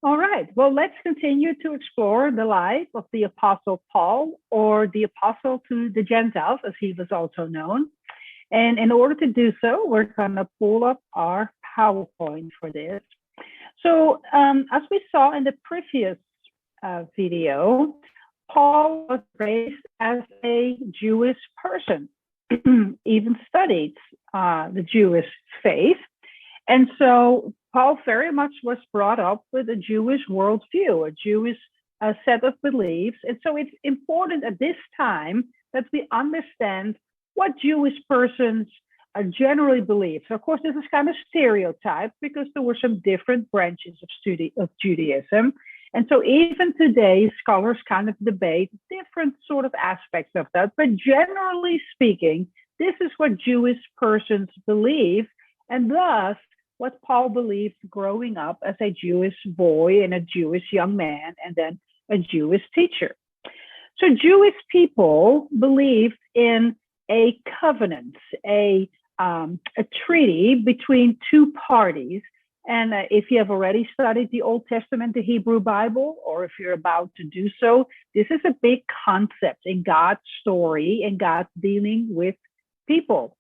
All right. Well, let's continue to explore the life of the Apostle Paul, or the Apostle to the Gentiles, as he was also known. And in order to do so, we're going to pull up our PowerPoint for this. So as we saw in the previous video, Paul was raised as a Jewish person, even studied the Jewish faith. And so Paul very much was brought up with a Jewish worldview, a Jewish set of beliefs. And so it's important at this time that we understand what Jewish persons generally believe. So of course, this is kind of stereotyped because there were some different branches of Judaism. And so even today, scholars kind of debate different sort of aspects of that. But generally speaking, this is what Jewish persons believe, and thus what Paul believed growing up as a Jewish boy and a Jewish young man, and then a Jewish teacher. So Jewish people believed in a covenant, a treaty between two parties. And if you have already studied the Old Testament, the Hebrew Bible, or if you're about to do so, this is a big concept in God's story and God's dealing with people.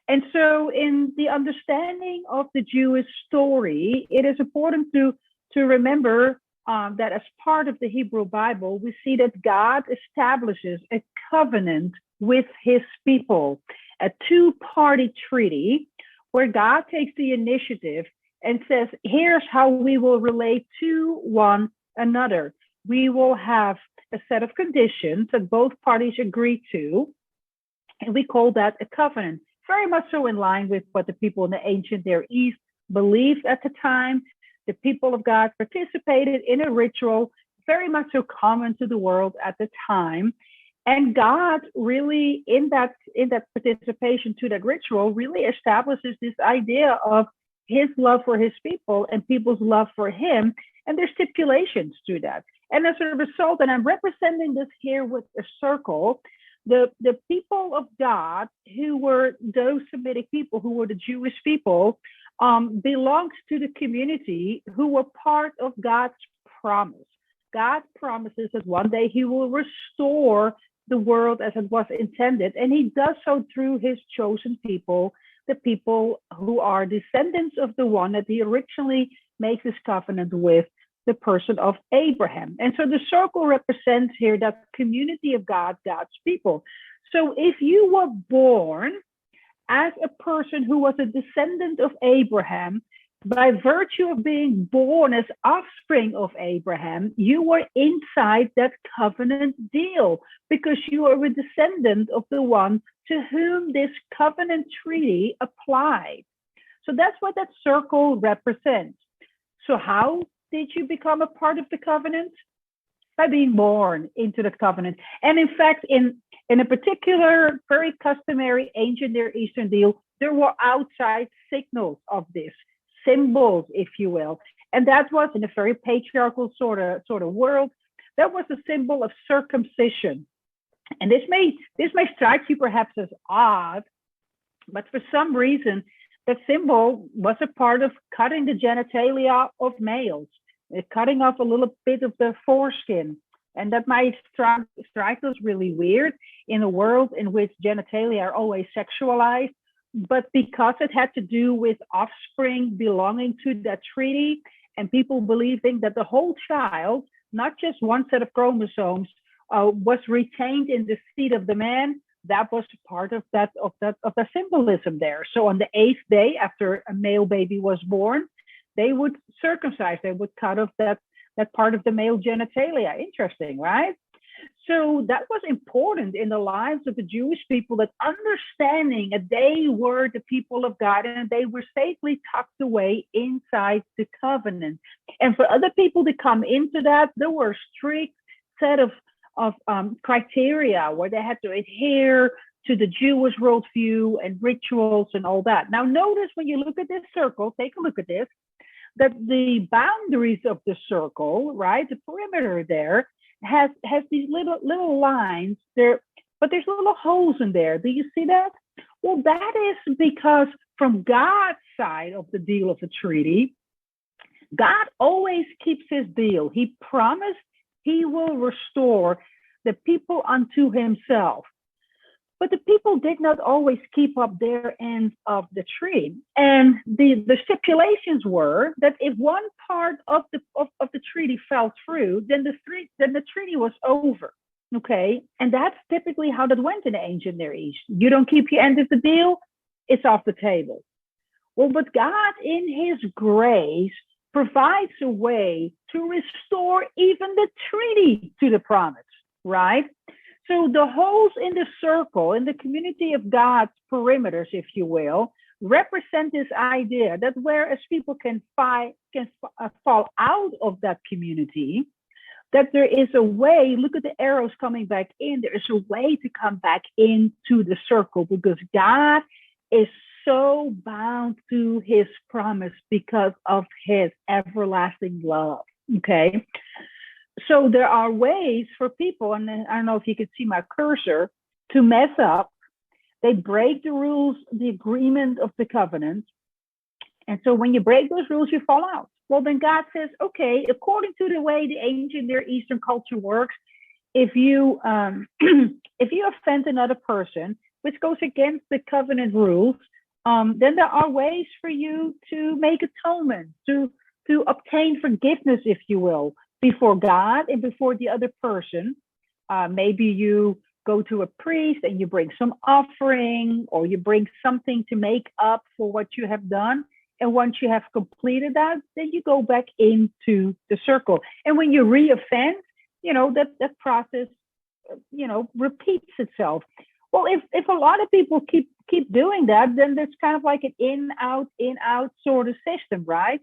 And so in the understanding of the Jewish story, it is important to remember that as part of the Hebrew Bible, we see that God establishes a covenant with his people, a two-party treaty where God takes the initiative and says, here's how we will relate to one another. We will have a set of conditions that both parties agree to, and we call that a covenant. Very much so in line with what the people in the ancient Near East believed at the time. The people of God participated in a ritual, very much so common to the world at the time. And God really, in that participation to that ritual, really establishes this idea of his love for his people and people's love for him. And there's stipulations to that. And as a result, and I'm representing this here with a circle, the people of God, who were those Semitic people, who were the Jewish people, belonged to the community who were part of God's promise. God promises that one day he will restore the world as it was intended, and he does so through his chosen people, the people who are descendants of the one that he originally makes his covenant with, the person of Abraham. And so the circle represents here that community of God, God's people. So if you were born as a person who was a descendant of Abraham, by virtue of being born as offspring of Abraham, you were inside that covenant deal because you are a descendant of the one to whom this covenant treaty applied. So that's what that circle represents. So how did you become a part of the covenant? By being born into the covenant. And in fact, in a particular, very customary ancient Near Eastern deal, there were outside signals of this, symbols, if you will. And that was in a very patriarchal sort of world, that was a symbol of circumcision. And this may strike you perhaps as odd, but for some reason, the symbol was a part of cutting the genitalia of males, cutting off a little bit of the foreskin. And that might strike us really weird in a world in which genitalia are always sexualized. But because it had to do with offspring belonging to that treaty, and people believing that the whole child, not just one set of chromosomes, was retained in the seed of the man, that was part of the symbolism there. So on the 8th day after a male baby was born, they would circumcise, they would cut off that part of the male genitalia. Interesting, right? So that was important in the lives of the Jewish people, that understanding that they were the people of God and they were safely tucked away inside the covenant. And for other people to come into that, there were strict set of criteria where they had to adhere to the Jewish worldview and rituals and all that. Now notice when you look at this circle, take a look at this, that the boundaries of the circle, right, the perimeter there, has these little lines there, but there's little holes in there. Do you see that? Well, that is because from God's side of the deal of the treaty, God always keeps his deal. He promised he will restore the people unto himself. But the people did not always keep up their end of the treaty. And the stipulations were that if one part of the treaty fell through, then the treaty was over. Okay. And that's typically how that went in the ancient Near East. You don't keep your end of the deal, it's off the table. Well, but God in his grace provides a way to restore even the treaty to the promise, right? So the holes in the circle, in the community of God's perimeters, if you will, represent this idea that whereas people can fall out of that community, that there is a way, look at the arrows coming back in, there is a way to come back into the circle because God is so bound to his promise because of his everlasting love, okay? So there are ways for people, and I don't know if you can see my cursor, to mess up. They break the rules, the agreement of the covenant. And so when you break those rules, you fall out. Well, then God says, okay, according to the way the ancient Near Eastern culture works, if you if you offend another person, which goes against the covenant rules, then there are ways for you to make atonement, to obtain forgiveness, if you will, before God and before the other person. Maybe you go to a priest and you bring some offering, or you bring something to make up for what you have done. And once you have completed that, then you go back into the circle. And when you re-offend, that process, repeats itself. Well, if a lot of people keep doing that, then there's kind of like an in, out sort of system, right?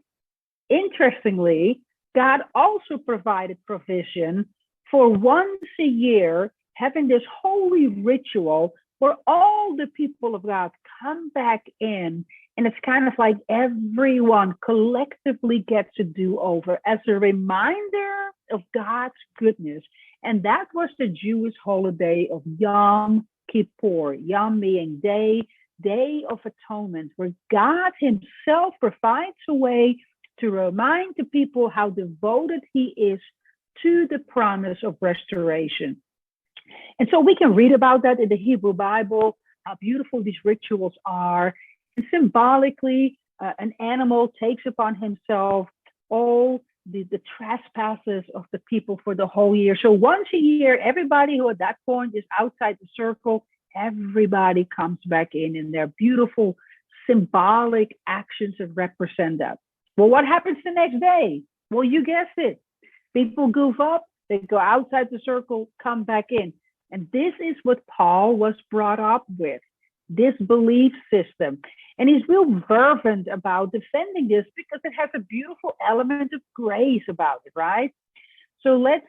Interestingly, God also provided provision for once a year having this holy ritual where all the people of God come back in, and it's kind of like everyone collectively gets a do-over as a reminder of God's goodness. And that was the Jewish holiday of Yom Kippur, Yom meaning day of atonement, where God himself provides a way to remind the people how devoted he is to the promise of restoration. And so we can read about that in the Hebrew Bible, how beautiful these rituals are. And symbolically, an animal takes upon himself all the trespasses of the people for the whole year. So once a year, everybody who at that point is outside the circle, everybody comes back in, and they're beautiful symbolic actions that represent that. Well, what happens the next day? Well, you guessed it. People goof up, they go outside the circle, come back in. And this is what Paul was brought up with, this belief system. And he's real fervent about defending this because it has a beautiful element of grace about it, right? So let's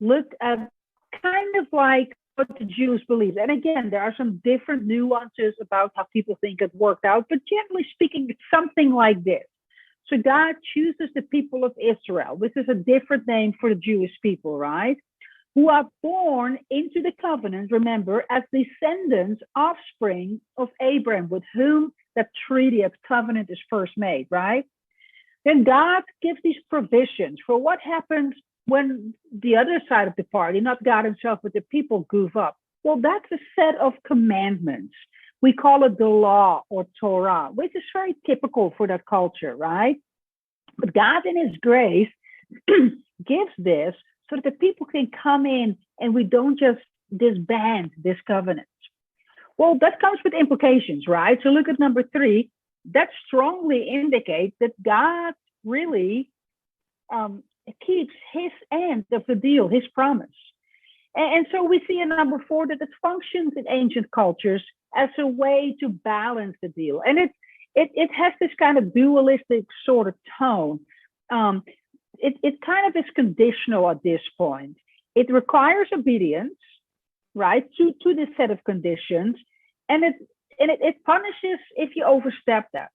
look at kind of like what the Jews believe. And again, there are some different nuances about how people think it worked out, but generally speaking, it's something like this. So God chooses the people of Israel, which is a different name for the Jewish people, right? Who are born into the covenant, remember, as descendants, offspring of Abraham, with whom that treaty of covenant is first made, right? Then God gives these provisions for what happens when the other side of the party, not God himself, but the people goof up. Well, that's a set of commandments. We call it the law or Torah, which is very typical for that culture, right? But God in his grace gives this so that the people can come in and we don't just disband this covenant. Well, that comes with implications, right? So look at number 3. That strongly indicates that God really keeps his end of the deal, his promise. And so we see in number 4 that it functions in ancient cultures as a way to balance the deal. And it has this kind of dualistic sort of tone. It kind of is conditional at this point. It requires obedience, right, to this set of conditions, and it punishes if you overstep that.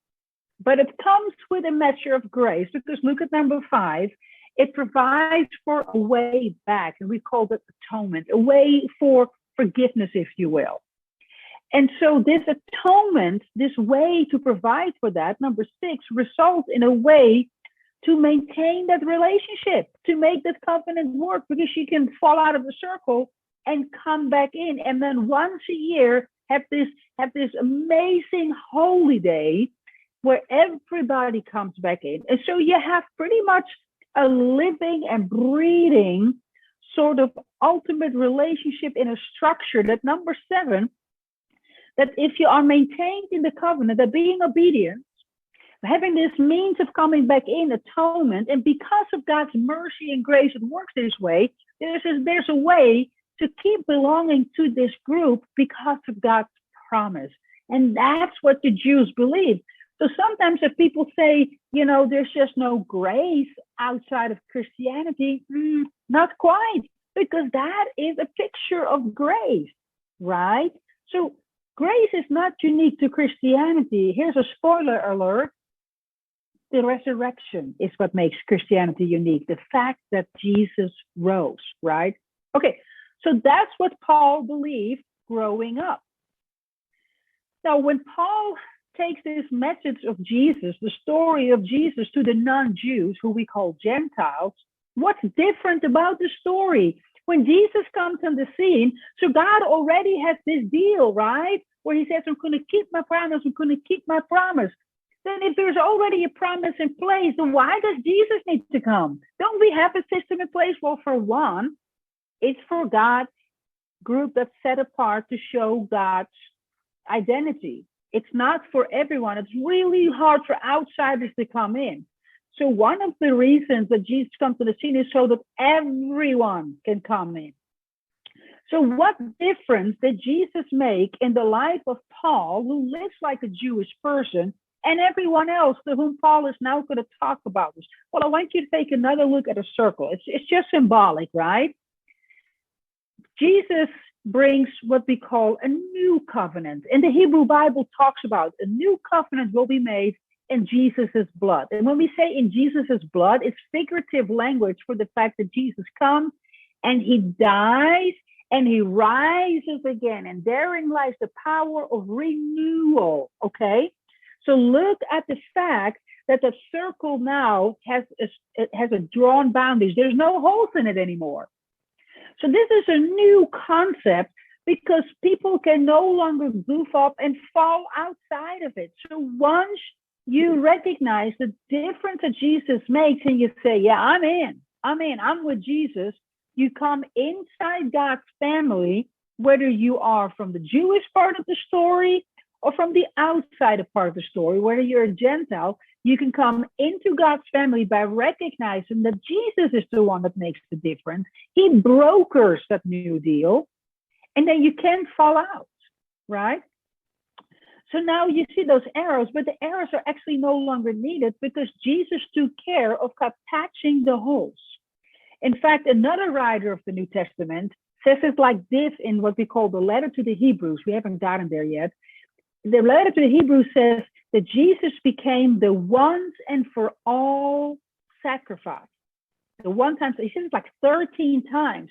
But it comes with a measure of grace, because look at number 5. It provides for a way back, and we call it atonement, a way for forgiveness, if you will. And so this atonement, this way to provide for that, number 6, results in a way to maintain that relationship, to make that covenant work, because you can fall out of the circle and come back in. And then once a year, have this amazing holy day where everybody comes back in. And so you have pretty much a living and breathing sort of ultimate relationship in a structure that number 7, that if you are maintained in the covenant, that being obedient, having this means of coming back in, atonement, and because of God's mercy and grace, it works this way. There's a way to keep belonging to this group because of God's promise. And that's what the Jews believe. So sometimes if people say, there's just no grace outside of Christianity, not quite, because that is a picture of grace, right? So grace is not unique to Christianity. Here's a spoiler alert. The resurrection is what makes Christianity unique. The fact that Jesus rose, right? Okay, so that's what Paul believed growing up. Now, when Paul takes this message of Jesus, the story of Jesus, to the non-Jews, who we call Gentiles, what's different about the story? When Jesus comes on the scene, so God already has this deal, right? Where he says, I'm going to keep my promise, I'm going to keep my promise. Then if there's already a promise in place, then why does Jesus need to come? Don't we have a system in place? Well, for one, it's for God's group that's set apart to show God's identity. It's not for everyone. It's really hard for outsiders to come in. So one of the reasons that Jesus comes to the scene is so that everyone can come in. So what difference did Jesus make in the life of Paul, who lives like a Jewish person, and everyone else to whom Paul is now going to talk about this? Well, I want you to take another look at a circle. It's just symbolic, right? Jesus brings what we call a new covenant. And the Hebrew Bible talks about a new covenant will be made in Jesus's blood. And when we say in Jesus's blood, it's figurative language for the fact that Jesus comes and he dies and he rises again. And therein lies the power of renewal, okay? So look at the fact that the circle now has a drawn boundaries. There's no holes in it anymore. So this is a new concept because people can no longer goof up and fall outside of it. So once you recognize the difference that Jesus makes and you say, yeah, I'm with Jesus, you come inside God's family, whether you are from the Jewish part of the story or from the outside part of the story, whether you're a Gentile, you can come into God's family by recognizing that Jesus is the one that makes the difference. He brokers that new deal, and then you can't fall out, right? So now you see those arrows, but the arrows are actually no longer needed because Jesus took care of patching the holes. In fact, another writer of the New Testament says it like this in what we call the letter to the Hebrews. We haven't gotten there yet. The letter to the Hebrews says that Jesus became the once and for all sacrifice. The one time, he says it like 13 times.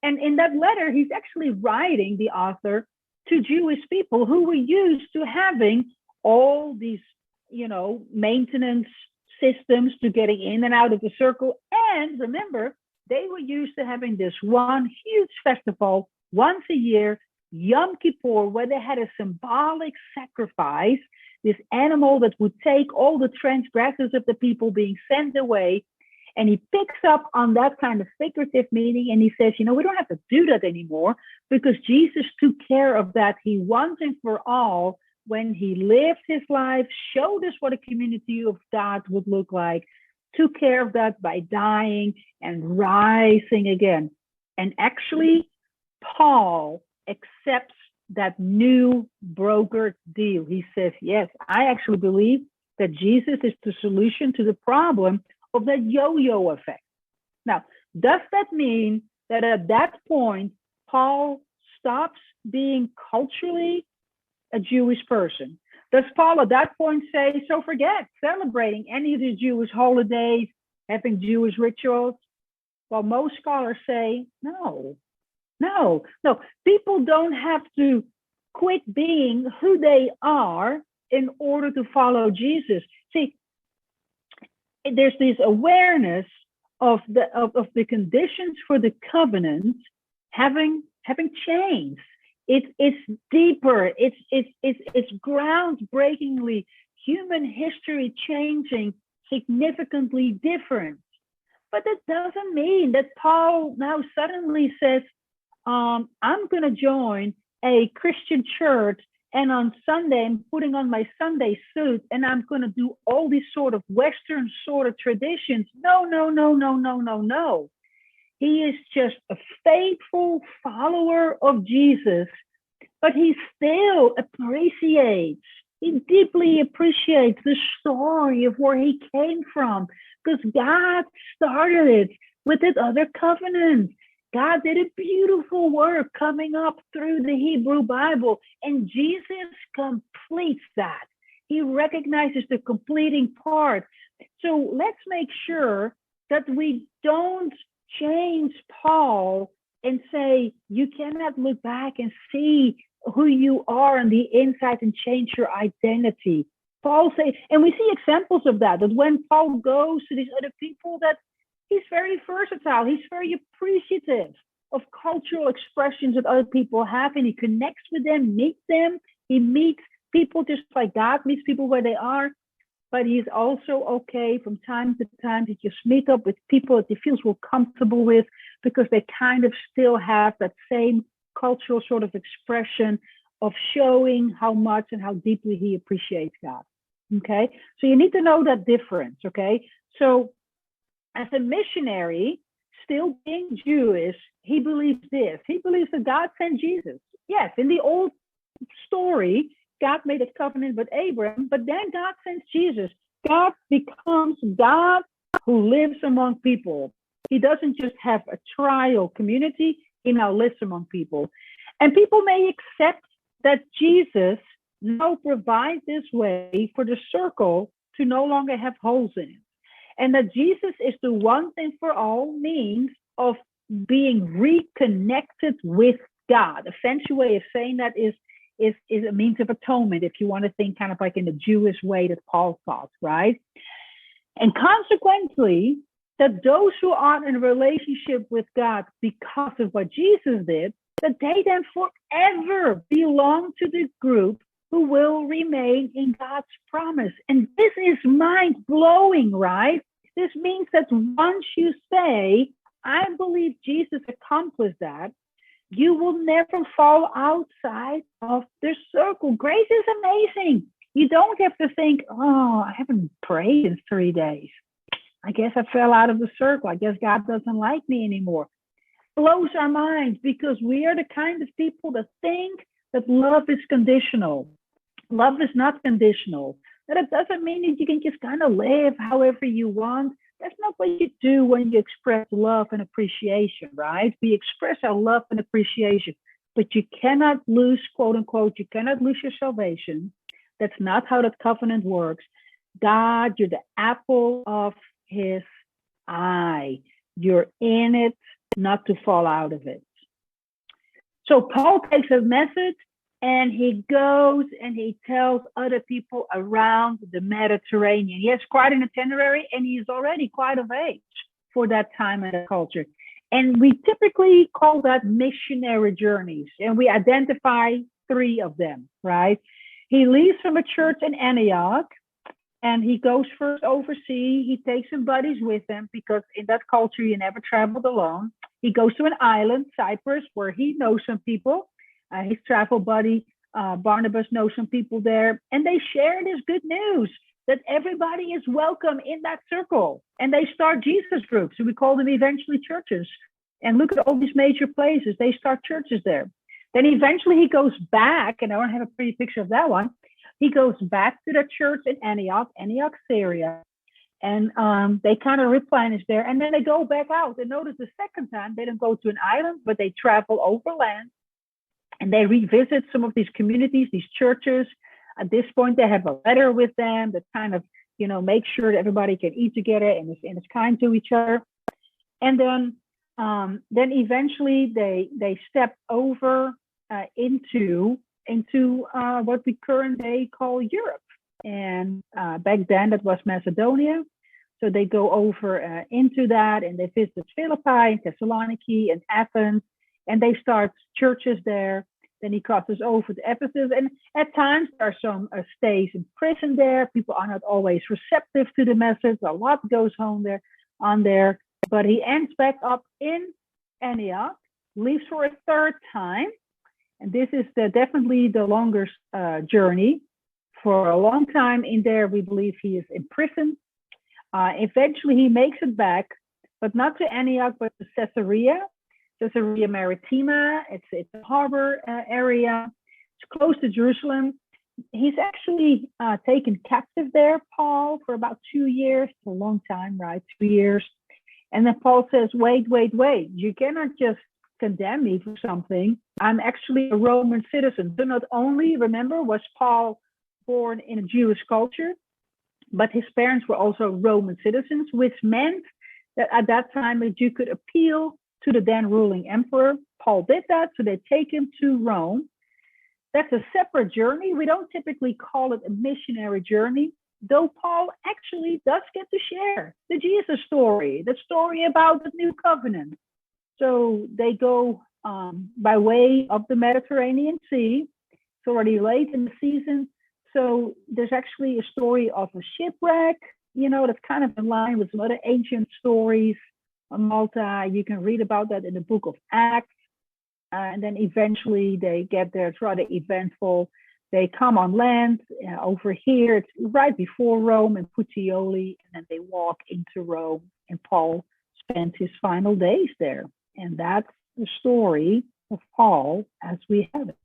And in that letter, he's actually writing, the author, to Jewish people who were used to having all these, maintenance systems to getting in and out of the circle. And remember, they were used to having this one huge festival once a year, Yom Kippur, where they had a symbolic sacrifice, this animal that would take all the transgressors of the people being sent away. And he picks up on that kind of figurative meaning and he says, we don't have to do that anymore because Jesus took care of that. He once and for all, when he lived his life, showed us what a community of God would look like, took care of that by dying and rising again. And actually, Paul accepts that new brokered deal. He says, yes, I actually believe that Jesus is the solution to the problem of that yo-yo effect. Now, does that mean that at that point, Paul stops being culturally a Jewish person? Does Paul at that point say, so forget celebrating any of the Jewish holidays, having Jewish rituals? Well, most scholars say, no. People don't have to quit being who they are in order to follow Jesus. See, there's this awareness of the conditions for the covenant having changed. It's deeper. It's groundbreakingly human history changing, significantly different. But that doesn't mean that Paul now suddenly says, I'm going to join a Christian church, and on Sunday I'm putting on my Sunday suit and I'm going to do all these sort of Western sort of traditions. No, no, no, no, no, no, no. He is just a faithful follower of Jesus, but he still appreciates, he deeply appreciates the story of where he came from, because God started it with that other covenant. God did a beautiful work coming up through the Hebrew Bible, and Jesus completes that. He recognizes the completing part. So let's make sure that we don't change Paul and say, you cannot look back and see who you are on the inside and change your identity. Paul says, and we see examples of that when Paul goes to these other people, that he's very versatile. He's very appreciative of cultural expressions that other people have, and he connects with them, meets them. He meets people just like God meets people where they are. But he's also okay from time to time to just meet up with people that he feels more comfortable with, because they kind of still have that same cultural sort of expression of showing how much and how deeply he appreciates God. Okay, so you need to know that difference. Okay, so as a missionary, still being Jewish, he believes this. He believes that God sent Jesus. Yes, in the old story, God made a covenant with Abraham, but then God sends Jesus. God becomes God who lives among people. He doesn't just have a trial community, he now lives among people. And people may accept that Jesus now provides this way for the circle to no longer have holes in it. And that Jesus is the one thing for all means of being reconnected with God. A fancy way of saying that is a means of atonement, if you want to think kind of like in the Jewish way that Paul taught, right? And consequently, that those who are in a relationship with God because of what Jesus did, that they then forever belong to the group who will remain in God's promise. And this is mind-blowing, right? This means that once you say, I believe Jesus accomplished that, you will never fall outside of the circle. Grace is amazing. You don't have to think, oh, I haven't prayed in 3 days. I guess I fell out of the circle. I guess God doesn't like me anymore. It blows our minds, because we are the kind of people that think that love is conditional. Love is not conditional. That it doesn't mean that you can just kind of live however you want. That's not what you do when you express love and appreciation, right? We express our love and appreciation, but you cannot lose, quote unquote, you cannot lose your salvation. That's not how that covenant works. God, you're the apple of his eye. You're in it, not to fall out of it. So Paul takes a message and he goes and he tells other people around the Mediterranean. He has quite an itinerary, and he's already quite of age for that time and that culture. And we typically call that missionary journeys. And we identify 3 of them, right? He leaves from a church in Antioch, and he goes first overseas. He takes some buddies with him, because in that culture, you never traveled alone. He goes to an island, Cyprus, where he knows some people. His travel buddy, Barnabas, knows some people there. And they share this good news that everybody is welcome in that circle. And they start Jesus groups. So we call them eventually churches. And look at all these major places. They start churches there. Then eventually he goes back, and I don't have a pretty picture of that one. He goes back to the church in Antioch, Syria. And they kind of replenish there. And then they go back out. And notice the second time, they don't go to an island, but they travel overland. And they revisit some of these communities, these churches. At this point, they have a letter with them that kind of, make sure that everybody can eat together and is kind to each other. And then eventually they step over into what we current day call Europe. And back then that was Macedonia. So they go over into that, and they visit Philippi and Thessaloniki and Athens, and they start churches there. Then he crosses over to Ephesus, and at times there are some stays in prison there. People are not always receptive to the message. A lot goes on there, but he ends back up in Antioch, leaves for a third time, and this is definitely the longest journey. For a long time in there, we believe he is imprisoned. Eventually, he makes it back, but not to Antioch, but to Caesarea Maritima. It's a harbor area. It's close to Jerusalem. He's actually taken captive there, Paul, for about 2 years. It's a long time, right? 2 years. And then Paul says, wait. You cannot just condemn me for something. I'm actually a Roman citizen. So not only, remember, was Paul born in a Jewish culture, but his parents were also Roman citizens, which meant that at that time a Jew could appeal to the then ruling emperor. Paul did that, so they take him to Rome. That's a separate journey. We don't typically call it a missionary journey, though Paul actually does get to share the Jesus story, the story about the new covenant. So they go by way of the Mediterranean Sea. It's already late in the season. So there's actually a story of a shipwreck, that's kind of in line with some other ancient stories on Malta. You can read about that in the book of Acts. And then eventually they get there. It's rather eventful. They come on land over here. It's right before Rome in Puteoli. And then they walk into Rome. And Paul spends his final days there. And that's the story of Paul as we have it.